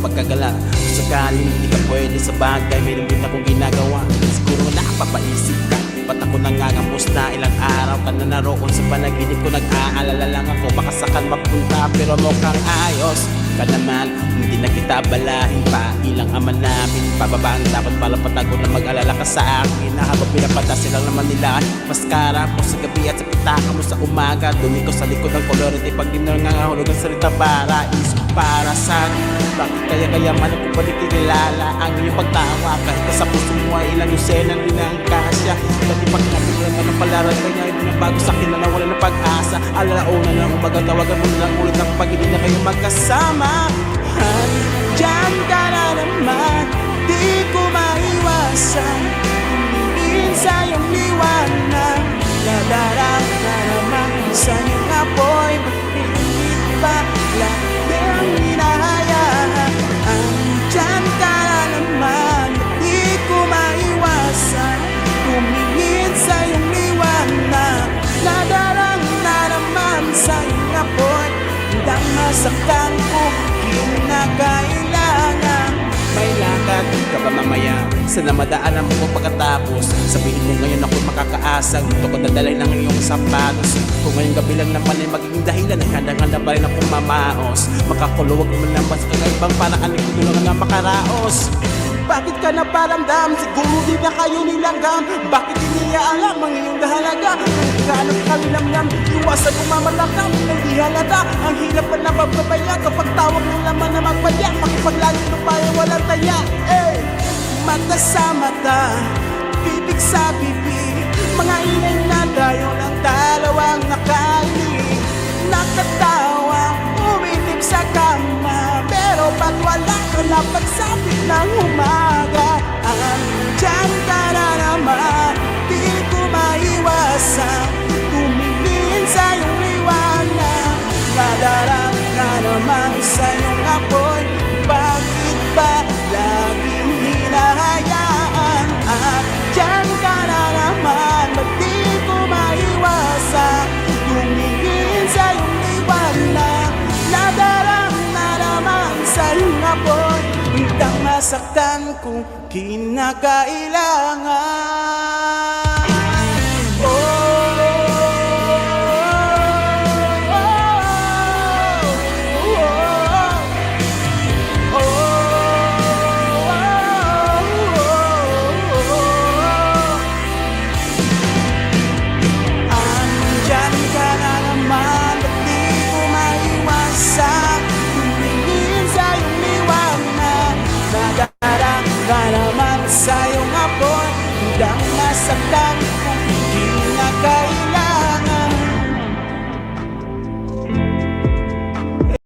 pagkagala. Kung sakaling hindi ka pwede sa bagay, may limit akong ginagawa. Siguro nakapapaisip ka, ba't ako nangangamos na ilang araw ka na naroon sa panaginip ko? Nag-aalala lang ako, baka sakan mapunta, pero mukhang ayos ka naman, hindi na kita balahin pa. Ilang ama namin, pababa ang dapat pala patago na mag-alala ka sa akin. Na habang pinapadasin lang naman nila maskara mo sa gabi at sa pitaka mo sa umaga. Dumi ko sa likod ng kolorite pag di na nangahulog ang salita para iso para saan. Bakit kaya man ako balik kinilala ang iyong pagtawa? Kahit na sa puso mo ay ilang yusenan din ang kasya. Pati pagkakapilan ka ng palaran kanya, hindi na bago sa akin na nawala ng pag-asa. Alalauna na umaga, tawagan mo lang ulit ng pag hindi na kayo magkasama. Diyan ka na naman, di ko maiwasan. Tumingin sa iyong liwanag, nadarang ka naman sa iyong apoy. Mapilit pa lagi ang hinahayaan. Diyan ka na naman, di ko maiwasan. Tumingin sa iyong liwanag, nadarang na naman sa iyong apoy. Hanggang masaktan ko, kinakailangan. May lakad ka ba mamaya? Sana madaanan mo pagkatapos. Sabihin mo ngayon ako'y makakaasang gusto ko dadalhin ng iyong sapatos. Kung ngayong gabi lang naman ay magiging dahilan ay handang-handa pa rin akong mamaos. Makakuluwag mo naman sa kakaibang paraan ay kutulungan na makaraos. Bakit ka na paramdam? Siguro di na kayo nilanggam. Bakit di niya alam ang iyong dahalaga? Nagkaanap kami lamnam, iwasan umamalakam. Hindi halata, ang hirap pa na mapapaya. Kapag tawag ng laman na magpaya, makipaglayo na payo walang taya. Mata sa mata, bibig sa bibig, mga inay na tayo ng dalawang nakalig. Nakatawa, umitip sa kama, pero pag wala ka na pagsapit ng umaga. Diyan ka na naman, di ko maiwasan. Tumingin sa iyong liwanag, nadarang ka naman sa iyong apoy. Bakit ba laging hinahayaan? Diyan ka na naman, ba't di ko maiwasan? Tumingin sa iyong liwanag, nadarang na naman sa iyong apoy. Hanggang masaktan kung kinakailangan.